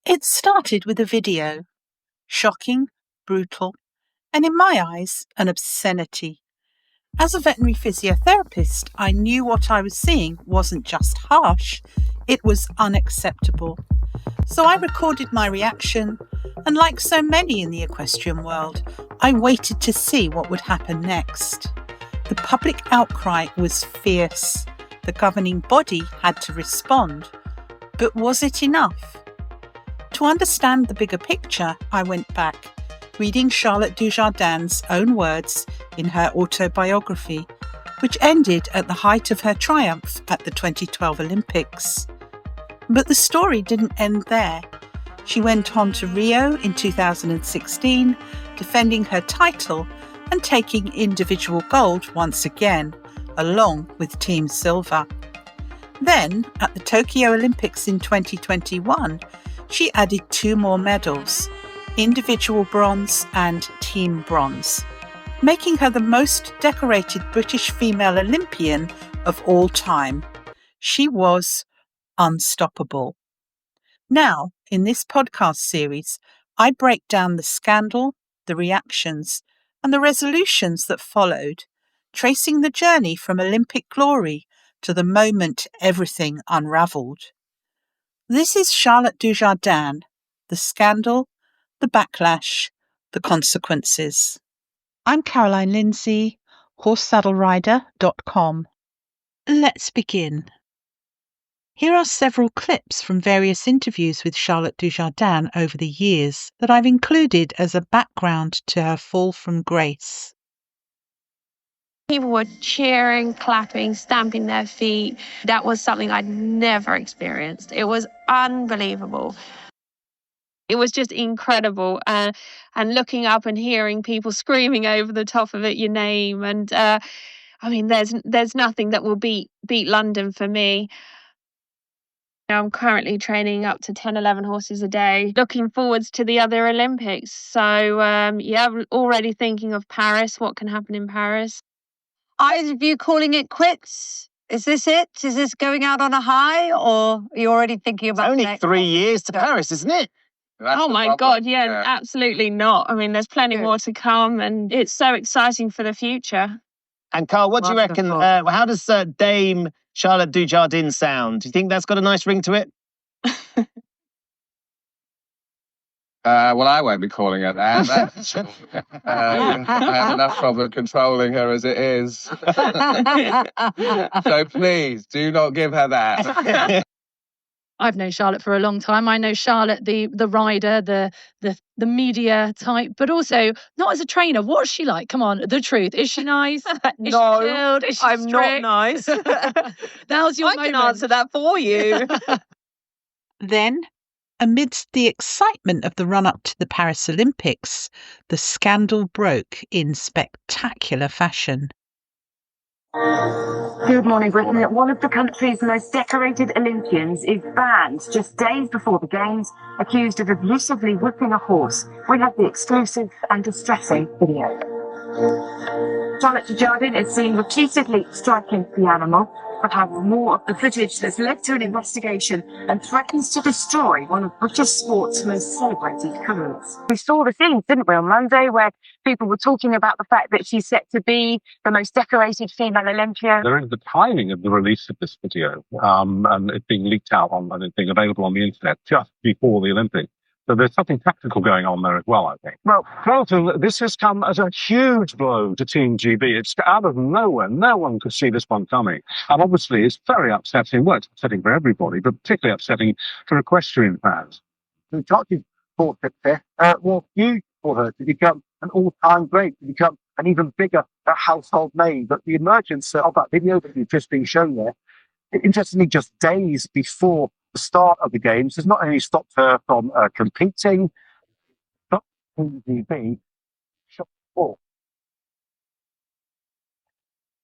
It started with a video. Shocking, brutal, and in my eyes, an obscenity. As a veterinary physiotherapist, I knew what I was seeing wasn't just harsh, it was unacceptable. So I recorded my reaction, and like so many in the equestrian world, I waited to see what would happen next. The public outcry was fierce. The governing body had to respond. But was it enough? To understand the bigger picture, I went back, reading Charlotte Dujardin's own words in her autobiography, which ended at the height of her triumph at the 2012 Olympics. But the story didn't end there. She went on to Rio in 2016, defending her title and taking individual gold once again, along with Team Silver. Then, at the Tokyo Olympics in 2021, she added 2 more medals, individual bronze and team bronze, making her the most decorated British female Olympian of all time. She was unstoppable. Now, in this podcast series, I break down the scandal, the reactions, and the resolutions that followed, tracing the journey from Olympic glory to the moment everything unravelled. This is Charlotte Dujardin, the scandal, the backlash, the consequences. I'm Caroline Lindsay, horsesaddlerider.com. Let's begin. Here are several clips from various interviews with Charlotte Dujardin over the years that I've included as a background to her fall from grace. People were cheering, clapping, stamping their feet. That was something I'd never experienced. It was unbelievable. It was just incredible. And looking up and hearing people screaming over the top of it, your name. And there's nothing that will beat London for me. I'm currently training up to 10, 11 horses a day, looking forwards to the other Olympics. So, I'm already thinking of Paris, what can happen in Paris. Either of you calling it quits? Is this it? Is this going out on a high, or are you already thinking about only 3 years to Paris, isn't it? Oh my God, yeah, absolutely not. I mean, there's plenty more to come, and it's so exciting for the future. And Carl, what do you reckon? How does Dame Charlotte Dujardin sound? Do you think that's got a nice ring to it? Well, I won't be calling her that. I have enough problem controlling her as it is. So please, do not give her that. I've known Charlotte for a long time. I know Charlotte, the rider, the media type, but also not as a trainer. What's she like? Come on, the truth. Is she nice? Is No, she chilled? Is she I'm not strict? nice. Now's your I moment. can answer that for you. Then, amidst the excitement of the run-up to the Paris Olympics, the scandal broke in spectacular fashion. Good morning, Britain. One of the country's most decorated Olympians is banned just days before the Games, accused of abusively whipping a horse. We have the exclusive and distressing video. Charlotte Dujardin is seen repeatedly striking the animal. We have more of the footage that's led to an investigation and threatens to destroy one of British sport's most celebrated careers. We saw the scenes, didn't we, on Monday, where people were talking about the fact that she's set to be the most decorated female Olympian. There is the timing of the release of this video, and it being leaked out and it being available on the internet just before the Olympics. So there's something tactical going on there as well, I think. Well, Carlton, this has come as a huge blow to Team GB. It's out of nowhere. No one could see this one coming. And obviously, it's very upsetting. Well, it's upsetting for everybody, but particularly upsetting for equestrian fans. The Charlotte thought that well, huge for her to become an all-time great, to become an even bigger household name. But the emergence of that video that you've just been shown there, interestingly, just days before the start of the Games, has not only stopped her from competing, but the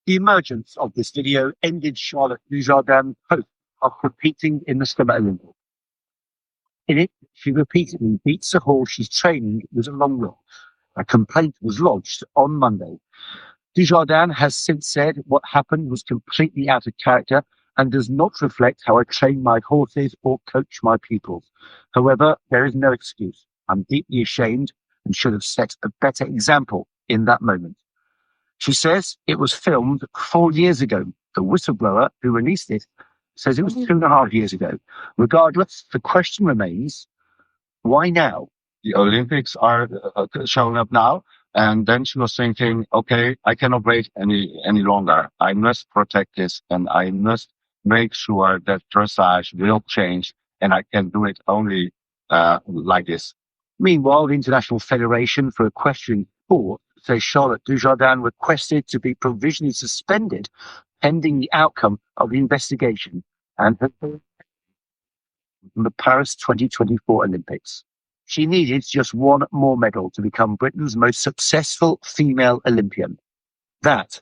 emergence of this video ended Charlotte Dujardin's hope of competing in the Summer Olympics. In it, she repeatedly beats a horse she's training with a long run. A complaint was lodged on Monday. Dujardin has since said what happened was completely out of character and does not reflect how I train my horses or coach my pupils. However, there is no excuse. I'm deeply ashamed and should have set a better example in that moment. She says it was filmed 4 years ago. The whistleblower who released it says it was 2.5 years ago. Regardless, the question remains, why now? The Olympics are showing up now. And then she was thinking, okay, I cannot wait any longer. I must protect this, and I must make sure that dressage will change, and I can do it only like this. Meanwhile, the International Federation for Equestrian Sport says Charlotte Dujardin requested to be provisionally suspended pending the outcome of the investigation and from the Paris 2024 Olympics. She needed just one more medal to become Britain's most successful female Olympian. That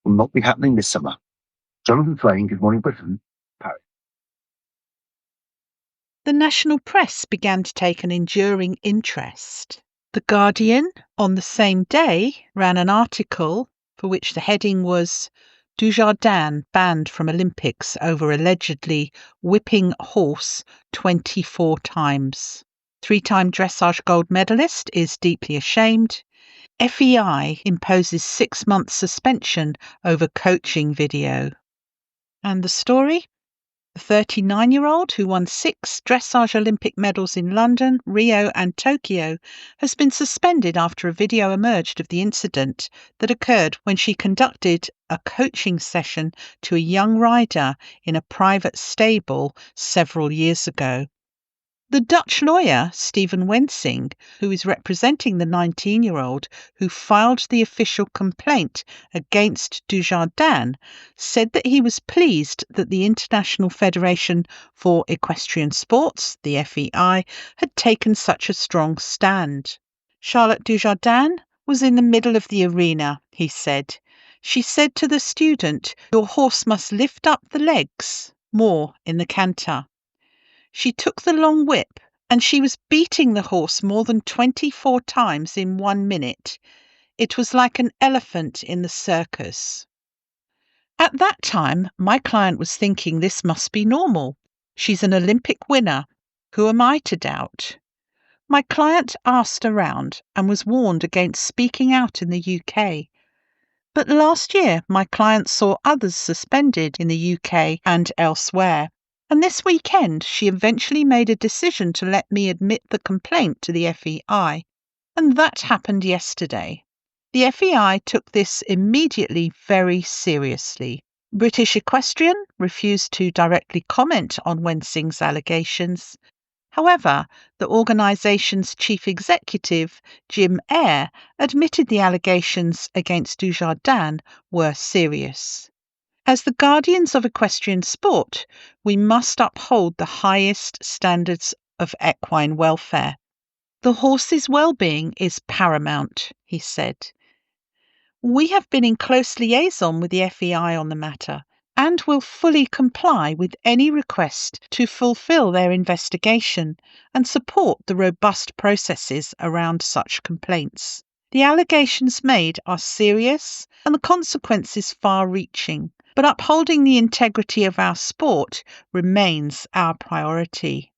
will not be happening this summer. Jonathan Twain, Good Morning Britain, Paris. The national press began to take an enduring interest. The Guardian, on the same day, ran an article for which the heading was Dujardin banned from Olympics over allegedly whipping horse 24 times. 3-time dressage gold medalist is deeply ashamed. FEI imposes 6 months suspension over coaching video. And the story? The 39-year-old, who won 6 dressage Olympic medals in London, Rio and Tokyo, has been suspended after a video emerged of the incident that occurred when she conducted a coaching session to a young rider in a private stable several years ago. The Dutch lawyer, Stephen Wensing, who is representing the 19-year-old who filed the official complaint against Dujardin, said that he was pleased that the International Federation for Equestrian Sports, the FEI, had taken such a strong stand. Charlotte Dujardin was in the middle of the arena, he said. She said to the student, "Your horse must lift up the legs more in the canter." She took the long whip and she was beating the horse more than 24 times in 1 minute. It was like an elephant in the circus. At that time, my client was thinking this must be normal. She's an Olympic winner. Who am I to doubt? My client asked around and was warned against speaking out in the UK. But last year, my client saw others suspended in the UK and elsewhere. And this weekend, she eventually made a decision to let me admit the complaint to the FEI. And that happened yesterday. The FEI took this immediately very seriously. British Equestrian refused to directly comment on Wensing's allegations. However, the organisation's chief executive, Jim Eyre, admitted the allegations against Dujardin were serious. As the guardians of equestrian sport, we must uphold the highest standards of equine welfare. The horse's well-being is paramount, he said. We have been in close liaison with the FEI on the matter and will fully comply with any request to fulfil their investigation and support the robust processes around such complaints. The allegations made are serious and the consequences far-reaching, but upholding the integrity of our sport remains our priority.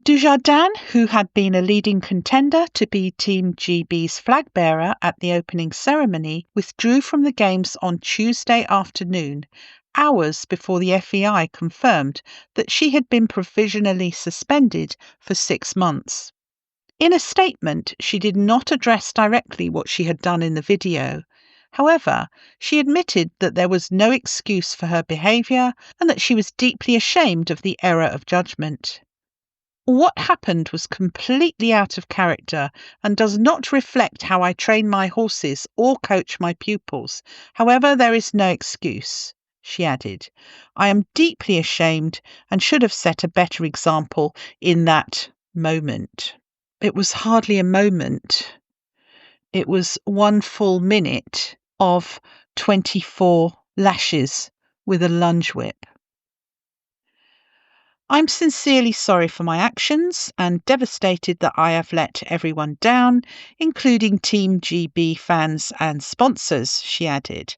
Dujardin, who had been a leading contender to be Team GB's flag bearer at the opening ceremony, withdrew from the Games on Tuesday afternoon, hours before the FEI confirmed that she had been provisionally suspended for 6 months. In a statement, she did not address directly what she had done in the video. However, she admitted that there was no excuse for her behaviour and that she was deeply ashamed of the error of judgment. What happened was completely out of character and does not reflect how I train my horses or coach my pupils. However, there is no excuse, she added. I am deeply ashamed and should have set a better example in that moment. It was hardly a moment. It was 1 full minute of 24 lashes with a lunge whip. I'm sincerely sorry for my actions and devastated that I have let everyone down, including Team GB fans and sponsors, she added.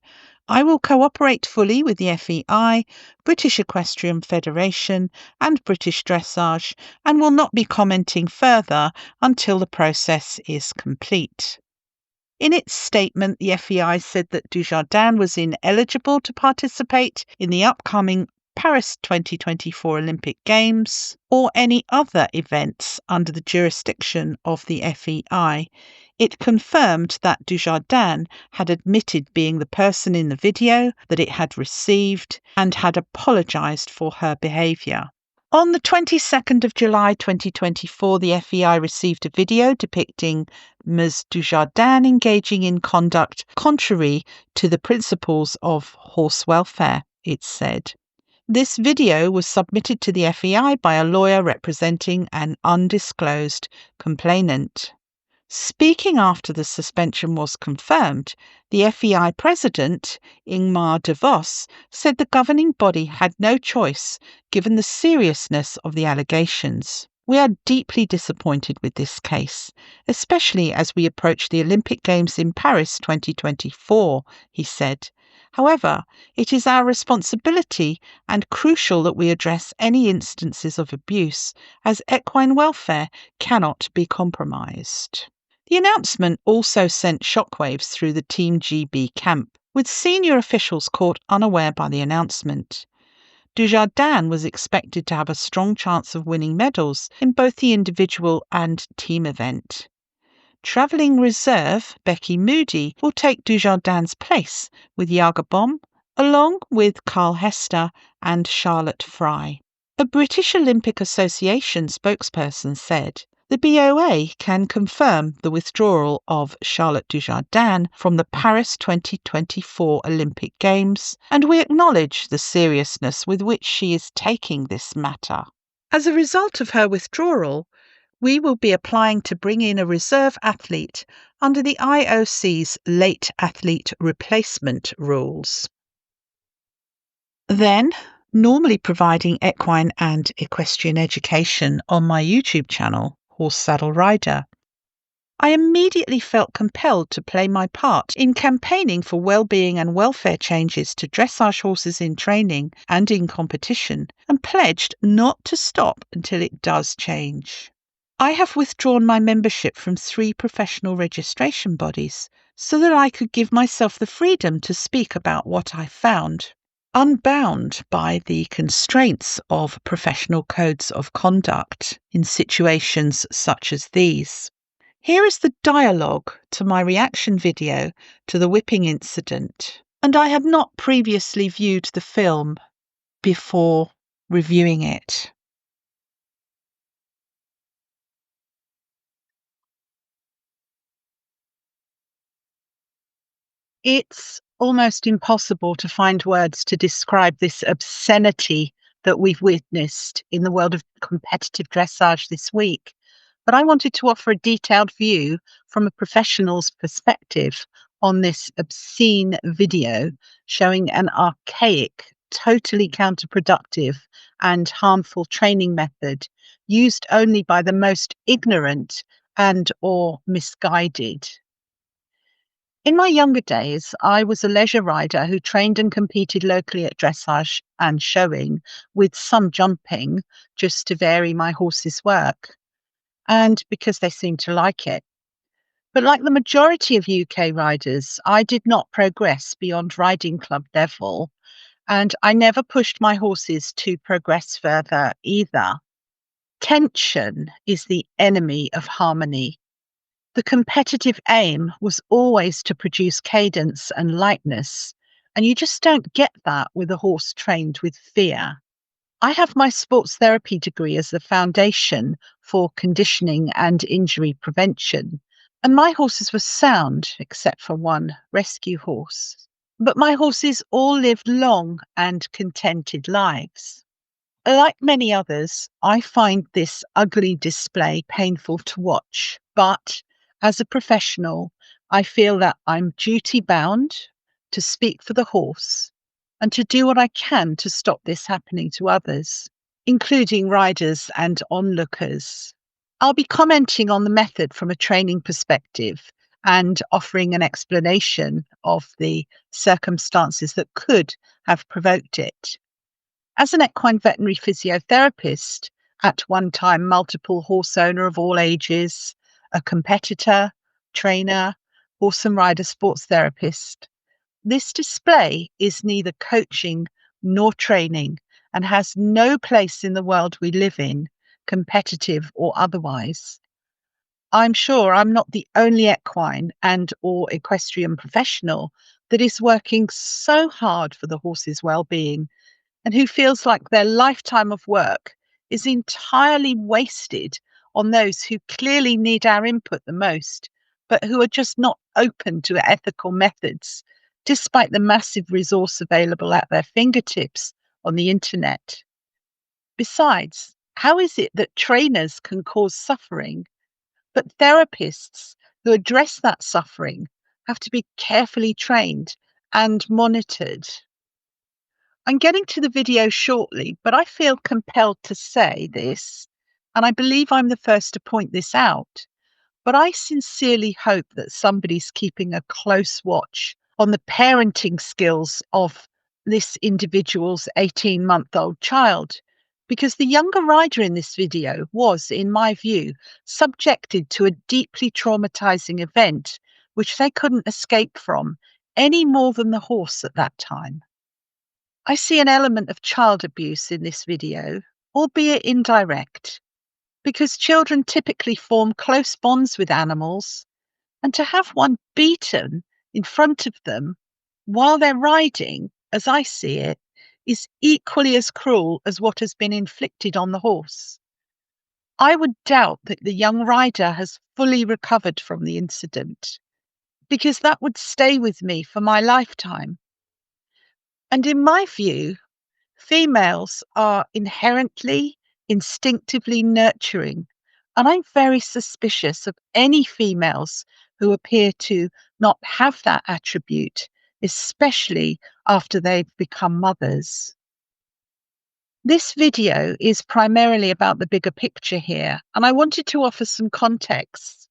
I will cooperate fully with the FEI, British Equestrian Federation and British Dressage and will not be commenting further until the process is complete. In its statement, the FEI said that Dujardin was ineligible to participate in the upcoming Paris 2024 Olympic Games or any other events under the jurisdiction of the FEI. It confirmed that Dujardin had admitted being the person in the video that it had received and had apologised for her behaviour. On the 22nd of July 2024, the FEI received a video depicting Ms. Dujardin engaging in conduct contrary to the principles of horse welfare, it said. This video was submitted to the FEI by a lawyer representing an undisclosed complainant. Speaking after the suspension was confirmed, the FEI president, Ingmar de Vos, said the governing body had no choice given the seriousness of the allegations. We are deeply disappointed with this case, especially as we approach the Olympic Games in Paris 2024, he said. However, it is our responsibility and crucial that we address any instances of abuse, as equine welfare cannot be compromised. The announcement also sent shockwaves through the Team GB camp, with senior officials caught unaware by the announcement. Dujardin was expected to have a strong chance of winning medals in both the individual and team event. Travelling reserve Becky Moody will take Dujardin's place with Jager Bomb, along with Carl Hester and Charlotte Fry. A British Olympic Association spokesperson said, "The BOA can confirm the withdrawal of Charlotte Dujardin from the Paris 2024 Olympic Games, and we acknowledge the seriousness with which she is taking this matter. As a result of her withdrawal, we will be applying to bring in a reserve athlete under the IOC's late athlete replacement rules." Then, normally providing equine and equestrian education on my YouTube channel, Horse Saddle Rider, I immediately felt compelled to play my part in campaigning for well-being and welfare changes to dressage horses in training and in competition, and pledged not to stop until it does change. I have withdrawn my membership from 3 professional registration bodies so that I could give myself the freedom to speak about what I found, unbound by the constraints of professional codes of conduct in situations such as these. Here is the dialogue to my reaction video to the whipping incident, and I had not previously viewed the film before reviewing it. It's almost impossible to find words to describe this obscenity that we've witnessed in the world of competitive dressage this week. But I wanted to offer a detailed view from a professional's perspective on this obscene video showing an archaic, totally counterproductive and harmful training method used only by the most ignorant and or misguided. In my younger days, I was a leisure rider who trained and competed locally at dressage and showing, with some jumping, just to vary my horse's work, and because they seemed to like it. But like the majority of UK riders, I did not progress beyond riding club level, and I never pushed my horses to progress further either. Tension is the enemy of harmony. The competitive aim was always to produce cadence and lightness, and you just don't get that with a horse trained with fear. I have my sports therapy degree as the foundation for conditioning and injury prevention, and my horses were sound except for one rescue horse. But my horses all lived long and contented lives. Like many others, I find this ugly display painful to watch, but as a professional, I feel that I'm duty bound to speak for the horse and to do what I can to stop this happening to others, including riders and onlookers. I'll be commenting on the method from a training perspective and offering an explanation of the circumstances that could have provoked it. As an equine veterinary physiotherapist, at one time multiple horse owner of all ages, a competitor, trainer, horse and rider sports therapist, this display is neither coaching nor training and has no place in the world we live in, competitive or otherwise. I'm sure I'm not the only equine and or equestrian professional that is working so hard for the horse's well-being and who feels like their lifetime of work is entirely wasted on those who clearly need our input the most, but who are just not open to ethical methods, despite the massive resource available at their fingertips on the internet. Besides, how is it that trainers can cause suffering, but therapists who address that suffering have to be carefully trained and monitored? I'm getting to the video shortly, but I feel compelled to say this, and I believe I'm the first to point this out. But I sincerely hope that somebody's keeping a close watch on the parenting skills of this individual's 18-month-old child, because the younger rider in this video was, in my view, subjected to a deeply traumatizing event which they couldn't escape from any more than the horse at that time. I see an element of child abuse in this video, albeit indirect, because children typically form close bonds with animals, and to have one beaten in front of them while they're riding, as I see it, is equally as cruel as what has been inflicted on the horse. I would doubt that the young rider has fully recovered from the incident, because that would stay with me for my lifetime. And in my view, females are inherently, instinctively nurturing, and I'm very suspicious of any females who appear to not have that attribute, especially after they've become mothers. This video is primarily about the bigger picture here, and I wanted to offer some context.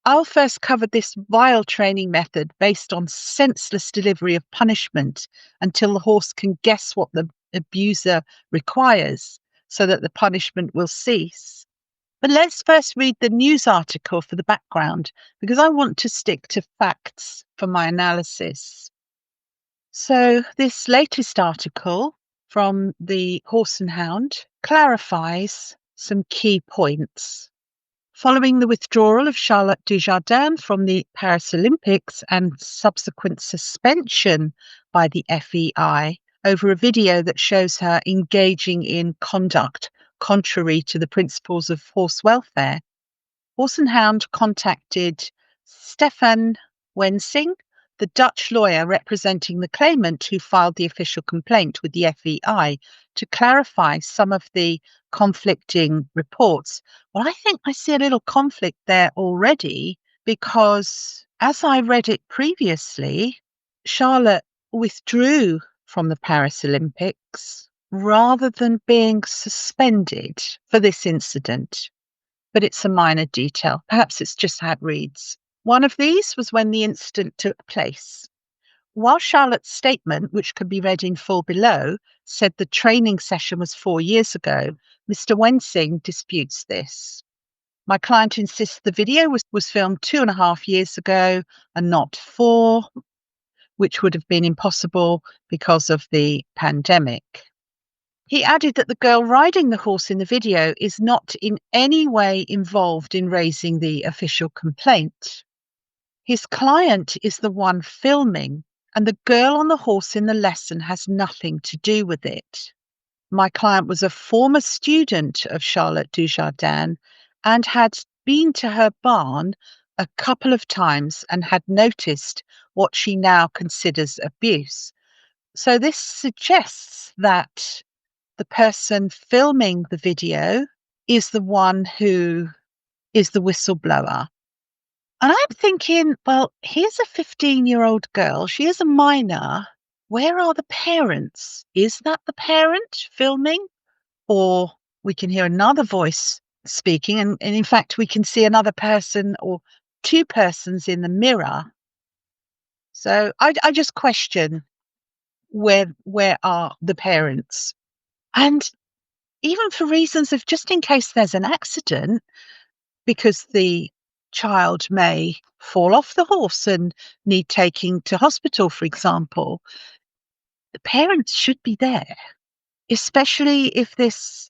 I'll first cover this vile training method based on senseless delivery of punishment until the horse can guess what the abuser requires so that the punishment will cease. But let's first read the news article for the background, because I want to stick to facts for my analysis. So this latest article from the Horse and Hound clarifies some key points. Following the withdrawal of Charlotte Dujardin from the Paris Olympics and subsequent suspension by the FEI over a video that shows her engaging in conduct contrary to the principles of horse welfare, Horse and Hound contacted Stefan Wensing, the Dutch lawyer representing the claimant who filed the official complaint with the FEI, to clarify some of the conflicting reports. Well, I think I see a little conflict there already, because as I read it previously, Charlotte withdrew from the Paris Olympics rather than being suspended for this incident. But it's a minor detail. Perhaps it's just how it reads. One of these was when the incident took place. While Charlotte's statement, which can be read in full below, said the training session was 4 years ago, Mr. Wensing disputes this. My client insists the video was filmed 2.5 years ago and not 4, which would have been impossible because of the pandemic. He added that the girl riding the horse in the video is not in any way involved in raising the official complaint. His client is the one filming, and the girl on the horse in the lesson has nothing to do with it. My client was a former student of Charlotte Dujardin and had been to her barn a couple of times and had noticed what she now considers abuse. So this suggests that the person filming the video is the one who is the whistleblower. And I'm thinking, well, here's a 15-year-old girl. She is a minor. Where are the parents? Is that the parent filming? Or we can hear another voice speaking. And in fact, we can see another person or two persons in the mirror. So I just question where are the parents? And even for reasons of just in case there's an accident, because the child may fall off the horse and need taking to hospital, for example, the parents should be there, especially if this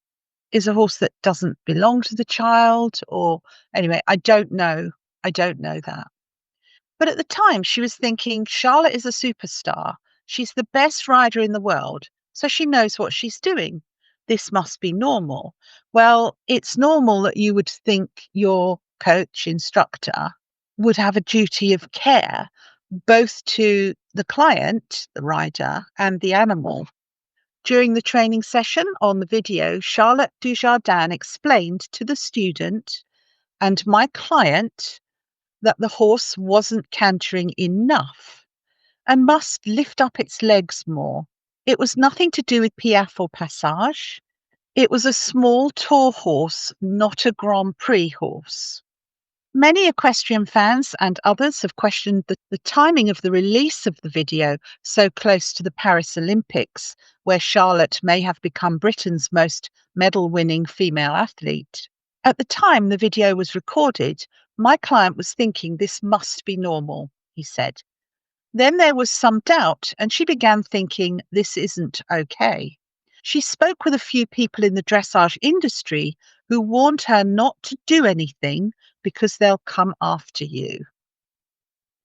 is a horse that doesn't belong to the child. Or anyway, I don't know that. But at the time, she was thinking, Charlotte is a superstar. She's the best rider in the world, so she knows what she's doing. This must be normal. Well, it's normal that you would think your coach, instructor, would have a duty of care, both to the client, the rider, and the animal. During the training session on the video, Charlotte Dujardin explained to the student and my client that the horse wasn't cantering enough and must lift up its legs more. It was nothing to do with Piaffe or Passage. It was a small tour horse, not a Grand Prix horse. Many equestrian fans and others have questioned the timing of the release of the video so close to the Paris Olympics, where Charlotte may have become Britain's most medal-winning female athlete. At the time the video was recorded, my client was thinking this must be normal, he said. Then there was some doubt, and she began thinking this isn't okay. She spoke with a few people in the dressage industry who warned her not to do anything because they'll come after you.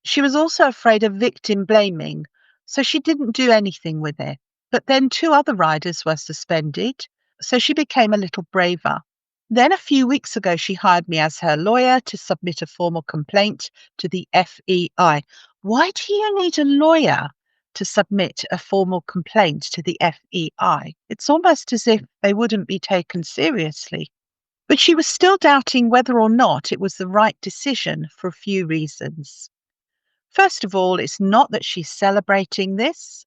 She was also afraid of victim blaming, so she didn't do anything with it. But then 2 other riders were suspended, so she became a little braver. Then a few weeks ago, she hired me as her lawyer to submit a formal complaint to the FEI. Why do you need a lawyer to submit a formal complaint to the FEI? It's almost as if they wouldn't be taken seriously. But she was still doubting whether or not it was the right decision for a few reasons. First of all, it's not that she's celebrating this,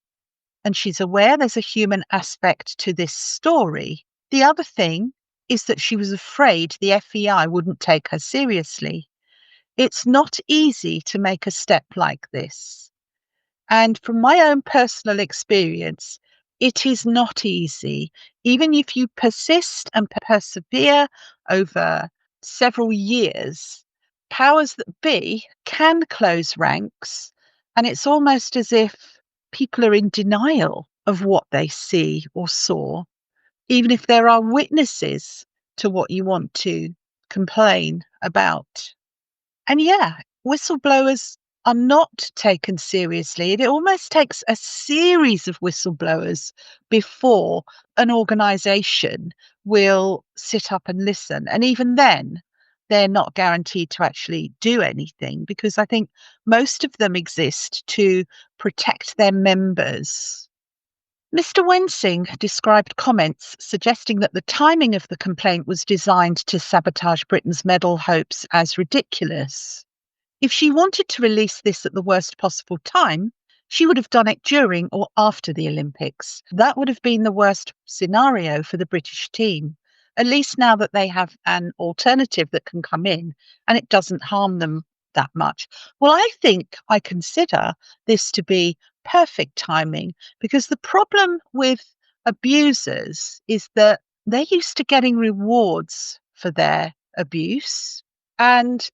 and she's aware there's a human aspect to this story. The other thing is that she was afraid the FEI wouldn't take her seriously. It's not easy to make a step like this. And from my own personal experience, it is not easy. Even if you persist and persevere over several years, powers that be can close ranks, and it's almost as if people are in denial of what they see or saw, even if there are witnesses to what you want to complain about. And yeah, whistleblowers are not taken seriously. It almost takes a series of whistleblowers before an organisation will sit up and listen. And even then, they're not guaranteed to actually do anything, because I think most of them exist to protect their members. Mr. Wensing described comments suggesting that the timing of the complaint was designed to sabotage Britain's medal hopes as ridiculous. If she wanted to release this at the worst possible time, she would have done it during or after the Olympics. That would have been the worst scenario for the British team, at least now that they have an alternative that can come in and it doesn't harm them that much. Well, I consider this to be perfect timing, because the problem with abusers is that they're used to getting rewards for their abuse. And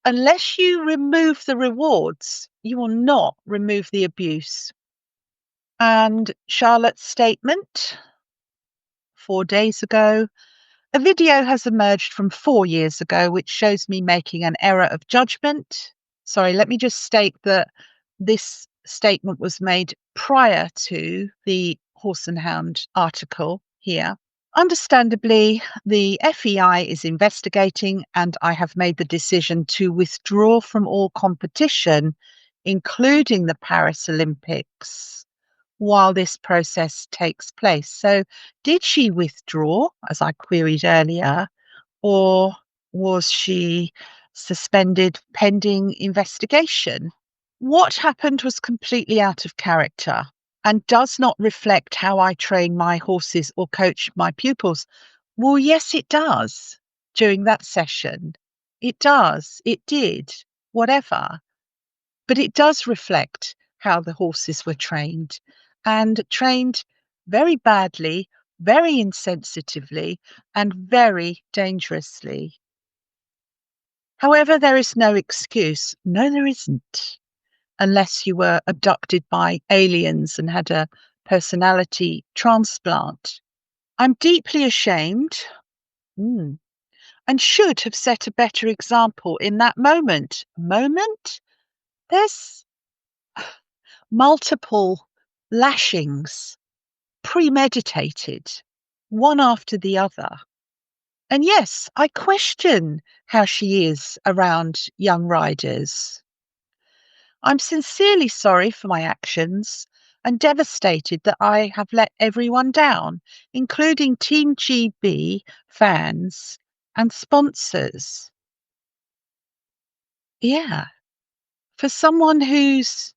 unless you remove the rewards, you will not remove the abuse. And Charlotte's statement 4 days ago, a video has emerged from 4 years ago, which shows me making an error of judgment. Sorry, let me just state that this statement was made prior to the Horse and Hound article here. Understandably, the FEI is investigating, and I have made the decision to withdraw from all competition, including the Paris Olympics, while this process takes place. So did she withdraw, as I queried earlier, or was she suspended pending investigation? What happened was completely out of character and does not reflect how I train my horses or coach my pupils. Well, yes, it does. During that session, it does. It did. whatever. But it does reflect how the horses were trained, and trained very badly, very insensitively, and very dangerously. However, there is no excuse. No, there isn't. Unless you were abducted by aliens and had a personality transplant. I'm deeply ashamed and should have set a better example in that moment. There's multiple lashings, premeditated, one after the other. And yes, I question how she is around young riders. I'm sincerely sorry for my actions and devastated that I have let everyone down, including Team GB fans and sponsors. Yeah, for someone who's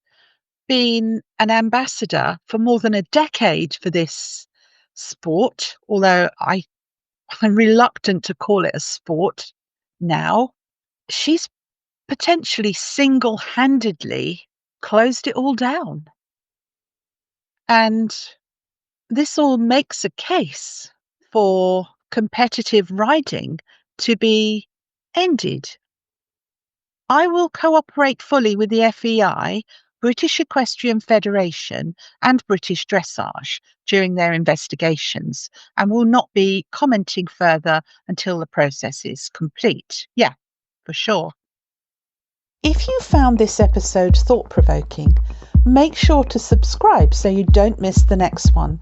been an ambassador for more than a decade for this sport, although I'm reluctant to call it a sport now, she's potentially single-handedly closed it all down. And this all makes a case for competitive riding to be ended. I will cooperate fully with the FEI, British Equestrian Federation, and British Dressage during their investigations, and will not be commenting further until the process is complete. Yeah, for sure. If you found this episode thought-provoking, make sure to subscribe so you don't miss the next one.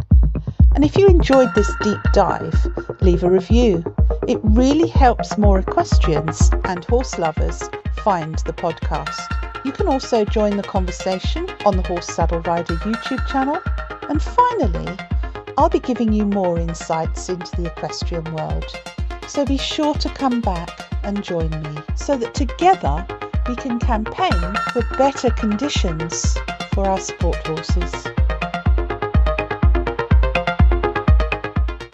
And if you enjoyed this deep dive, leave a review. It really helps more equestrians and horse lovers find the podcast. You can also join the conversation on the Horse Saddle Rider YouTube channel. And finally, I'll be giving you more insights into the equestrian world. So be sure to come back and join me so that together we can campaign for better conditions for our sport horses.